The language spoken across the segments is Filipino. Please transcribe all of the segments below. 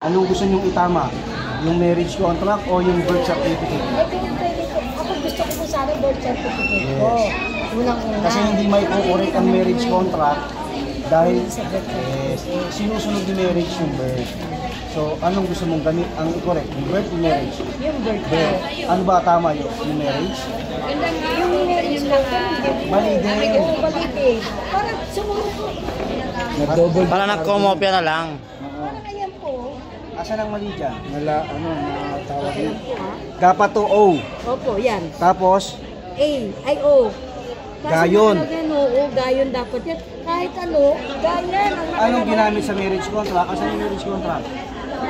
Anong gusto niyong itama? Yung marriage contract o yung birth certificate? Ako gusto ko po sana birth certificate ko. Unang-una. Kasi hindi may correct ang marriage contract dahil sinusunod yung marriage yung birth. So, anong gusto mong gamit ang i-correct? Yung birth o marriage? Yung birth. Ano ba tama yung marriage? Yung marriage lang. Mali din. Oo, mali din. Parang sumunod po. Nag-double. Para nagkomopya na lang. Parang ayan po. Asan ang mali dyan? Natawag yun. Dapat to O. Opo, yan. Tapos, A, ay O. Gayon. Oo, gayon dapat yan. Kahit ano, gayon. anong ginamit sa marriage contract? Asan yung marriage contract?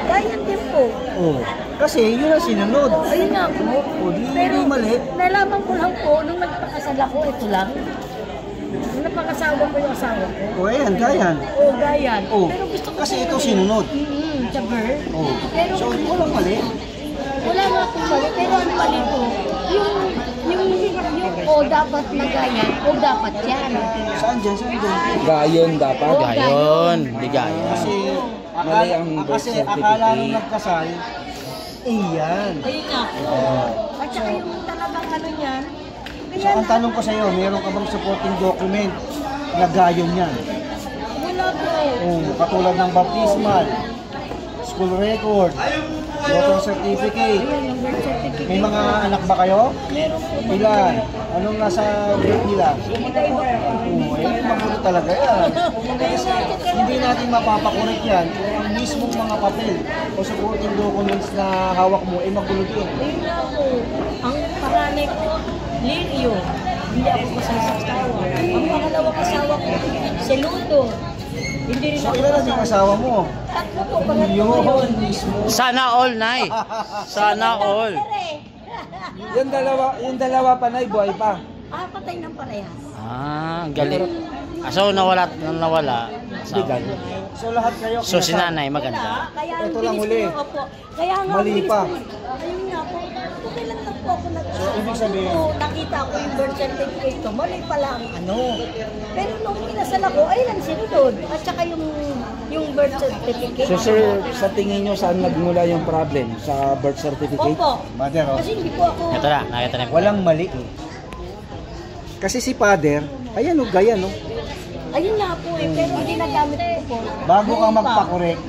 Gayon din po. Oh. Kasi yun ang sinunod. Ayun nga po. O, di mali. Nalaman ko lang po, nung nagpakasal ako, ito lang. Nung napakasawa ko yung asawa ko. O, ayan, gayan. Oo, gayan. Oh. Pero gusto ko Kasi po ito yun. sinunod. Sa birth. Oh. Pero So, di walang mali. wala nga akong mali. Pero ang mali ko, yung o dapat na gayan, o dapat yan. Saan dyan? Saan dyan? Gayon dapat. Oo. Gayon, di gayon. Kasi, Mali ang birth kasi certificate. akala nung nagkasal, iyan. Ayun nga po. At saka yung talagang ano yan, So, ang tanong ko sa iyo, meron ka bang supporting document na gayon yan? wala po. Oh, katulad ng baptismal, school record, voter certificate. Ayun, yung birth certificate. May mga anak ba kayo? Meron po. Ilan? Anong nasa birth nila? Iba-iba po. Oh, eh, magulo talaga yan. Hindi natin mapapakorek yan kung ang mismong mga papel o supporting documents na hawak mo ay magulo din. Ayun nga po. Ang paranay ko, Lirio. Hindi ako kasal sa asawa. Ang pangalawang asawa ko, si Ludo. Hindi rin So, ako ilan yung asawa mo? Tatlo po, pangatlo Yun, yun. mismo. Sana all, Nay. Sana all. Yung dalawa pa na buhay pa. Ah, patay ng parehas. Ah, ang galing. So, nawala. Asawa. So, lahat kayo. So, si kinasal. nanay maganda. Kaya Ito ang lang bilis huli. ko, opo. Kaya nga Mali ang bilis pa. ko, ayun nga po, kailan lang po ako So, ibig sabihin- nakita ko yung birth certificate ko, mali pala ang ano. Pero nung kinasal ako, ayun ang sinunod. At saka yung birth certificate. So sir, sa tingin nyo saan nagmula yung problem? Sa birth certificate? Opo. Mother, oh. Kasi hindi po ako, Ito na, nakita na. Walang mali eh. Kasi si father, ayan o, gaya no. ayun nga po eh, pero hindi nagamit ko po. Bago ka Noon pa. magpakorek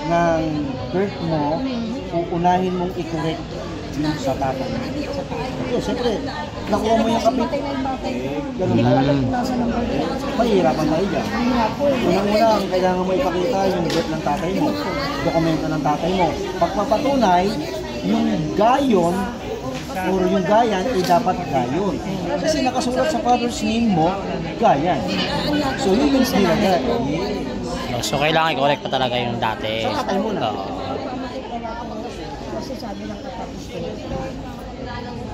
ng birth mo, uunahin mong i-correct yung sa tatay. So, siyempre, nakuha mo yung kapit. Matay na yung batay. Ganun Hindi ko na. alam kung nasa ng birth. Mahirapan tayo dyan. Ayun nga po eh. Unang-una, ang kailangan mo ipakita yung birth ng tatay mo, dokumento ng tatay mo. Pag mapatunay, yung gayon or yung gayan ay dapat gayon. Kasi nakasulat sa father's name mo, gayan. So yun yung nilagay. So, kailangan i-correct pa talaga yung dati. Sa tatay mo na. Oo. Kasi sabi ng kapatid ko,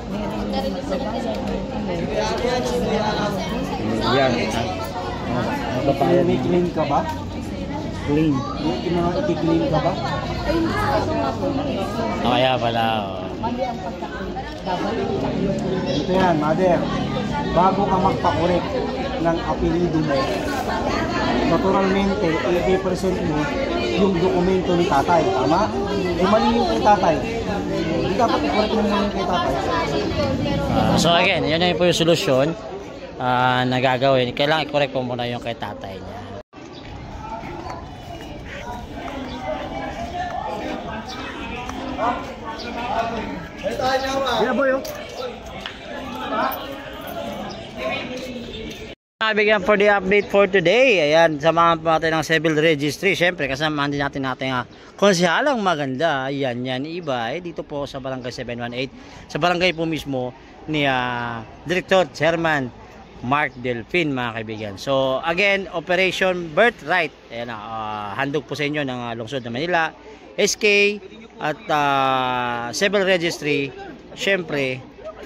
meron sa Yan. May claim ka ba? Clean. May mga i-claim ka ba? ay, ito nga po yun eh. Kaya pala. Oh. Mali ang pagkakulit. Dapat Ito yan, mother. Bago ka magpakorek ng apelido mo, naturalmente, i-represent mo yung dokumento ni tatay. Tama? Eh, mali yung kay tatay. Hindi dapat i-correct mo yung kay tatay. So again, yun yung po yung solusyon na gagawin. Kailangan i-correct po muna yung kay tatay niya. Yeah, boy, oh. Bigyan for the update for today. Ayan, samahan po natin ng civil registry. Siyempre, kasama din natin konsehalang maganda. Ayan, Ibay. Dito po sa Barangay 718. Sa barangay po mismo ni Director Chairman Mark Delfin, mga kaibigan. So, again, Operation Birthright. Ayan, handog po sa inyo ng lungsod ng Manila. SK at civil registry. Siyempre,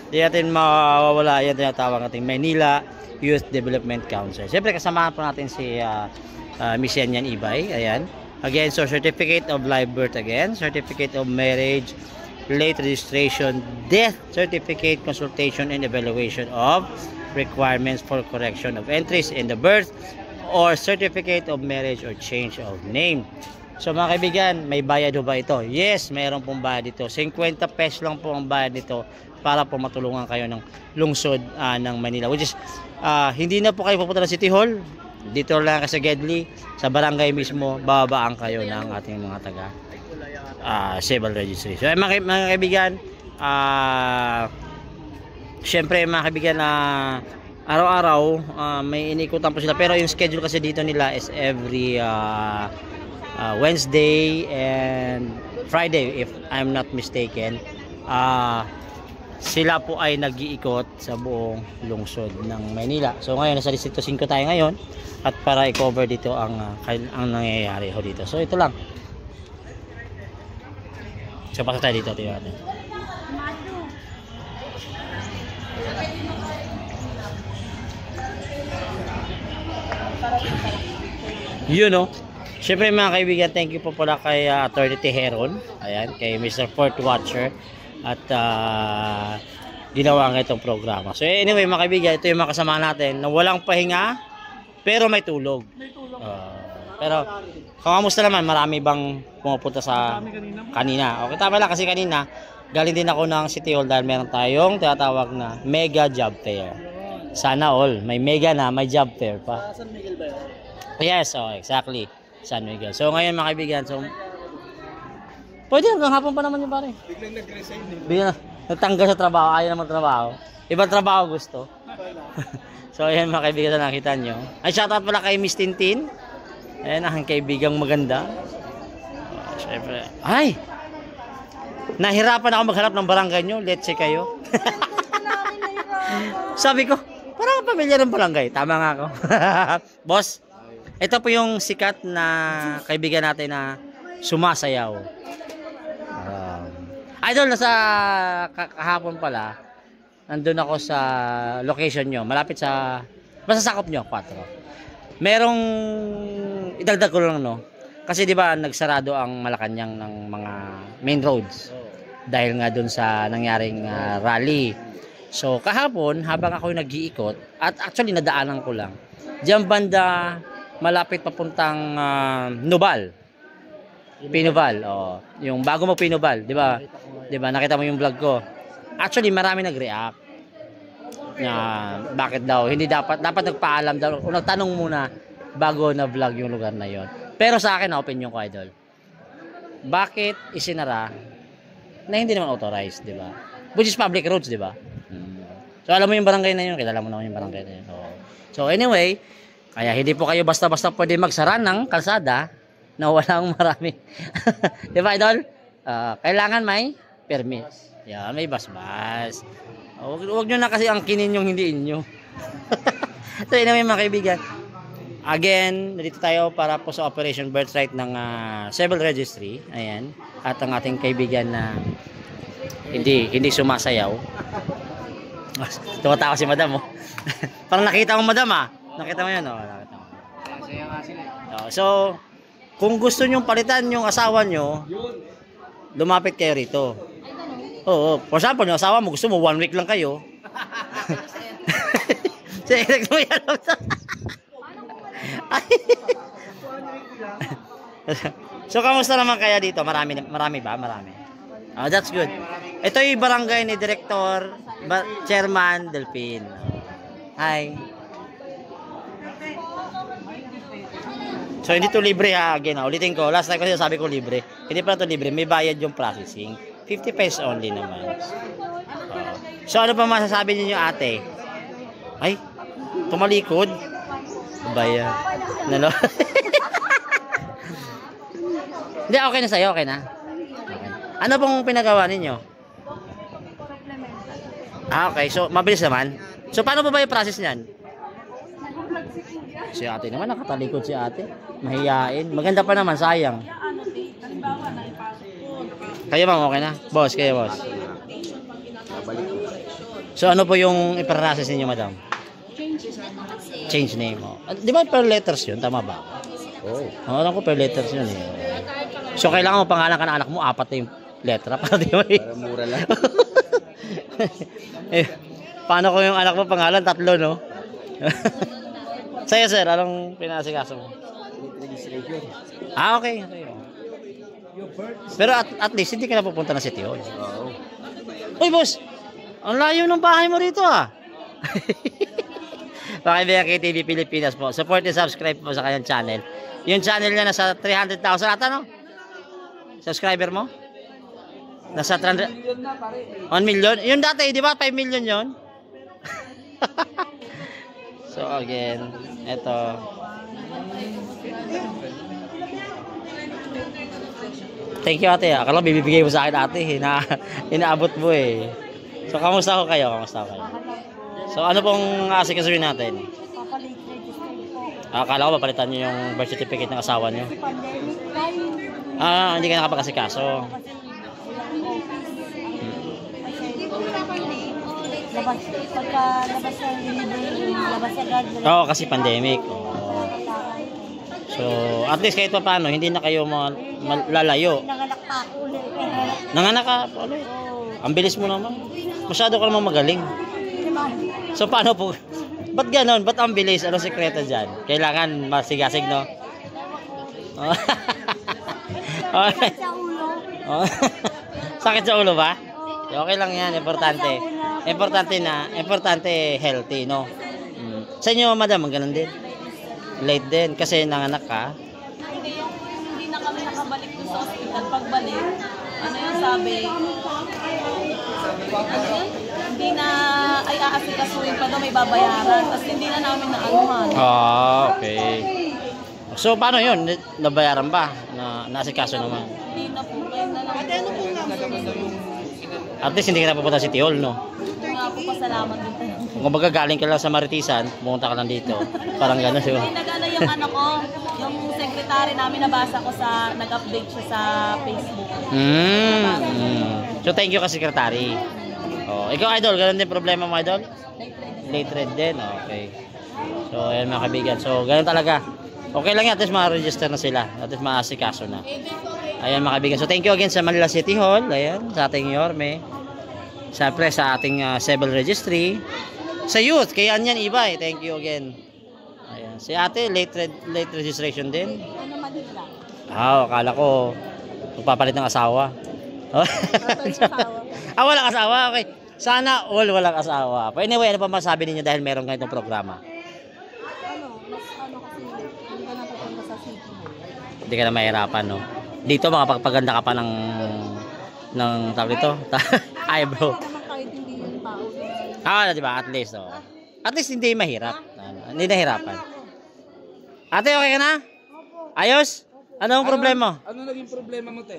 di natin mawawala yan tinatawag natin Manila Youth Development Council. Siyempre kasamahan po natin si Miss Yan Ibay. Ayan. Again, so certificate of live birth again, certificate of marriage, late registration, death certificate, consultation and evaluation of requirements for correction of entries in the birth or certificate of marriage or change of name. So mga kaibigan, may bayad ho ba ito? Yes, mayroon pong bayad dito. 50 pesos lang po ang bayad dito para po matulungan kayo ng lungsod ng Manila. Which is, hindi na po kayo pupunta ng City Hall. Dito lang kasi sa Gedli, sa barangay mismo, bababaan kayo ng ating mga taga civil registry. So mga kaibigan, syempre mga kaibigan na araw-araw may inikutan po sila, pero yung schedule kasi dito nila is every Wednesday and Friday if I'm not mistaken. Sila po ay nag-iikot sa buong lungsod ng Maynila. So ngayon nasa Distrito 5 tayo ngayon at para i-cover dito ang nangyayari ho dito. So ito lang. So pasok tayo dito, tingnan natin. Yun no. Siyempre mga kaibigan, thank you po pala kay Attorney Tejeron. Ayan, kay Mr. Fort Watcher at ginawa nga itong programa. So anyway mga kaibigan, ito yung mga kasama natin na walang pahinga pero may tulog. Pero kamusta naman, marami bang pumupunta sa kanina? Okay, tama lang kasi kanina galing din ako ng City Hall dahil meron tayong tinatawag na mega job fair. Sana all, may mega na, may job fair pa. San Miguel ba yun? Yes, oh, exactly. San Miguel. So ngayon mga kaibigan, so pwede hanggang hapon pa naman yung pare. Biglang nag-resign din. Biglang natanggal sa trabaho, ayaw naman trabaho. Ibang trabaho gusto. So ayan mga kaibigan na nakita nyo. Ay, shoutout pala kay Miss Tintin. Ayan ang kaibigang maganda. Siyempre. Ay! Nahirapan ako maghanap ng barangay nyo. Let's say kayo. Sabi ko, parang pamilya ng barangay. Tama nga ako. Boss, ito po yung sikat na kaibigan natin na sumasayaw. Idol, nasa kahapon pala, nandun ako sa location nyo. Malapit sa, masasakop nyo, 4. Merong, idagdag ko lang no. Kasi di ba nagsarado ang Malacanang ng mga main roads. Dahil nga dun sa nangyaring rally. So kahapon, habang ako nag-iikot, at actually nadaanan ko lang, diyan banda, malapit papuntang Nubal. Pinubal, oh. Yung bago mo Pinubal, di ba? Di ba? Nakita mo yung vlog ko. Actually, marami nag-react na bakit daw hindi dapat nagpaalam daw o nagtanong muna bago na vlog yung lugar na yon. Pero sa akin, opinion ko, idol. Bakit isinara na hindi naman authorized, di ba? Which is public roads, di ba? So alam mo yung barangay na yun, kilala mo naman yung barangay na yun. So anyway, kaya hindi po kayo basta-basta pwede magsara ng kalsada na walang marami. Di ba, idol? Kailangan may permit. Yan, may basbas. Huwag nyo na kasi angkinin yung hindi inyo. So anyway mga kaibigan, again, dito tayo para po sa Operation Birthright ng Civil Registry. Ayan. At ang ating kaibigan na hindi sumasayaw. Tumatawa si madam, oh. Parang nakita mo madam, ah. Nakita mo yun, oh. Nakita mo. Saya nga sila. So, kung gusto nyong palitan yung asawa nyo, lumapit kayo rito. Oo. For example, yung asawa mo, gusto mo 1 week lang kayo. So, kamusta naman kaya dito? Marami ba? Marami. Oh, that's good. Ito yung barangay ni Director Chairman Delphin. Hi. So hindi to libre ha, again, ulitin ko. Last time kasi sabi ko libre. Hindi pala to libre, may bayad yung processing. 50 pesos only naman. So ano pa masasabi niyo ate? Ay, tumalikod. Bayad. Nalo. Hindi, okay na sa'yo, okay na. Okay. Ano pong pinagawa ninyo? Okay, so mabilis naman. So paano ba yung process niyan? Si ate naman, nakatalikod si ate. Mahiyain. Maganda pa naman, sayang. Kayo ma'am, okay na? Boss, kayo boss. So ano po yung ipaprocess ninyo, madam? Change name. Oh. Di ba per letters yun? Tama ba? Oo. Oh. Alam ko per letters yun eh. So kailangan mo pangalan ka ng anak mo, 4 na yung letra. Para mura lang. Paano ko yung anak mo pangalan? 3, no? Sa'yo sir, anong pinasikaso mo? Registration. Okay. Pero at least hindi ka na pupunta ng City Hall. Uy, boss! Ang layo ng bahay mo rito ah! Pakibigyan kay TV Pilipinas po. Support and subscribe po sa kanyang channel. Yung channel niya nasa 300,000 ata, no? Subscriber mo? Nasa 300... 1 million? Yung dati, di ba? 5 million yon. So again, eto. Thank you ate. Akala bibigay mo sa akin ate. Inaabot mo eh. So kamusta ko kayo? Kamusta ko kayo? So ano pong asikasuhin natin? Papalit register po. Akala ko papalitan niyo yung birth certificate ng asawa niyo. Pandemic tayo. Hindi ka nakapag-asikaso. Labas, pagka labas ng delivery, labas agad. Oo, kasi pandemic. So, at least kahit pa paano, hindi na kayo lalayo. Nanganak pa ako ulit. Nanganak ka pa ulit. Ang bilis mo naman. Masyado ka naman magaling. So, paano po? Ba't ganon? Ba't ang bilis? Ano sekreto dyan? Kailangan masigasig, no? Okay. Sa ulo. Sakit sa ulo ba? Okay lang yan. Importante. Importante healthy, no? Sa inyo, madam, ganun din? Late din kasi nanganak ka. Hindi na kami nakabalik doon sa ospital. Pagbalik, ano yung sabi? Hindi na ay aasikasuhin pa daw, may babayaran. Tapos hindi na namin naanuhan. Okay. So paano yun? Nabayaran ba? Naasikaso naman? Hindi na po. Ngayon na lang. At least hindi ka na pupunta sa City Hall, no? Ito nga po, pasalamat din tayo. Kung baga galing ka lang sa Maritisan, pumunta ka lang dito. Parang gano'n, di ba? Hindi nag-ano yung ano ko, yung secretary namin, nabasa ko sa, nag-update siya sa Facebook. So thank you ka, Secretary. Oh, ikaw, idol, gano'n din problema mo, idol? Late red din, okay. So, ayan mga kaibigan. So, gano'n talaga. Okay lang yan, at least ma-register na sila. At least ma-asikaso na. Ayan mga kaibigan. So, thank you again sa Manila City Hall. Ayan, sa ating Yorme. Siyempre, sa ating civil registry. Sa youth, kay Anyan Ibay. Thank you again. Ayan. Si ate, late registration din. Ano Manila? Akala ko magpapalit ng asawa. Walang asawa. Okay. Sana all walang asawa. But anyway, ano pa masabi ninyo dahil meron ganitong programa? Mas kasi, hindi ka na pupunta sa city. Hindi ka na mahirapan, no? Dito, makapagpaganda ka pa ng tawag dito? Eyebrow. Naman kahit hindi yung tao. Diba? At least, oh. At least hindi mahirap. Hindi nahirapan. Ate, okay ka na? Ayos? Ano ang problema? Ano naging problema mo, te?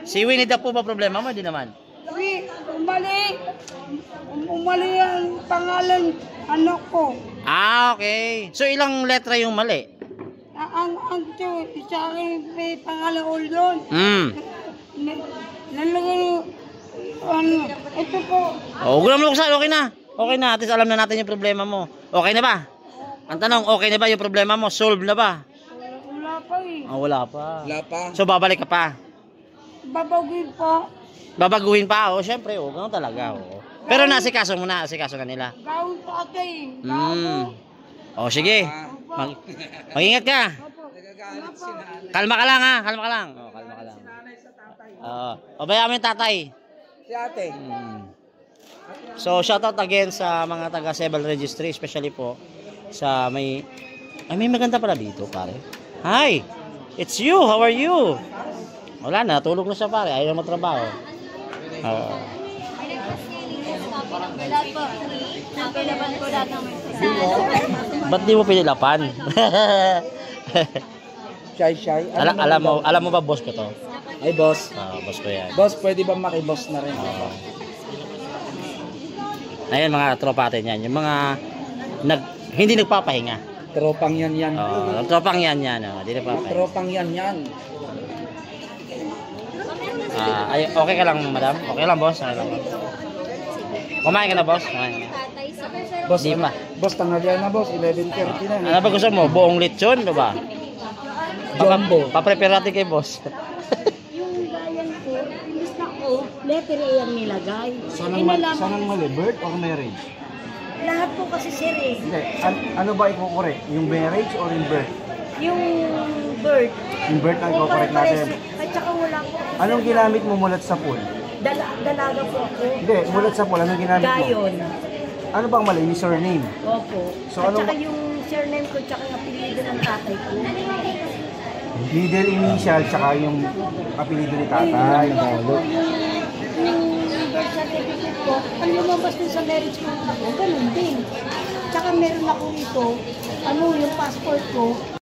Si Winnie the Pooh ba problema mo? Hindi naman. Umali ang pangalan anak ko. Okay. So, ilang letra yung mali? Ang sa akin may pangalan uldon. Nalagay ito po. Oh, huwag mo buksan. Okay na. Okay na. At least alam na natin yung problema mo. Okay na ba? Ang tanong, okay na ba yung problema mo? Solve na ba? Wala pa eh. Wala pa. Wala pa. So, babalik ka pa? Babagin pa. Babaguhin pa? Siyempre. Ganun talaga. Pero naasikaso mo na. Asikaso na nila. Gawin pa ate. Sige. Mag-ingat ka. Kalma ka lang ha. Kalma ka lang. Kalma ka lang. Pabayaan mo yung tatay. Si ate. So, shoutout again sa mga taga civil registry, especially po sa may maganda pala dito, pare. Hi! It's you! How are you? Wala na, natulog na siya, pare. Ayaw na magtrabaho. Ba't di mo pinilapan? Shy. Alam mo ba boss ko to? Ay, boss. Boss ko yan. Boss, pwede ba makiboss na rin? Ayan mga tropa natin yan. Yung mga hindi nagpapahinga. Tropang yan. Tropang yan. Hindi nagpapahinga. Tropang yan. Okay ka lang, madam? Okay lang, boss? Kumain ka na, boss? Boss, Di pa. Boss, tanghalian na, boss. 11:30 na. Ano ba gusto mo? Buong lechon, ba? Jumbo. Paprepare natin kay boss. Yung gayan ko, imbis na ko, letter A ang nilagay. Saan ang mali? Birth or marriage? Lahat po kasi sir eh. Hindi. Ano ba i-correct? Yung marriage or yung birth? Yung bird. Yung birth ang i-correct natin. At saka walang Anong ginamit mo mulat sa pool? Dalaga po ako. Hindi, mulat sa pool, anong ginamit mo? Gayon. Ano bang mali? Yung surname? Opo. So, At anong- saka yung surname ko, tsaka yung apelido ng tatay ko. Middle initial, tsaka yung apelido ni tatay. Yung birth certificate ko, ang lumabas din sa marriage ko, ganun din. Tsaka meron ako ito, yung passport ko,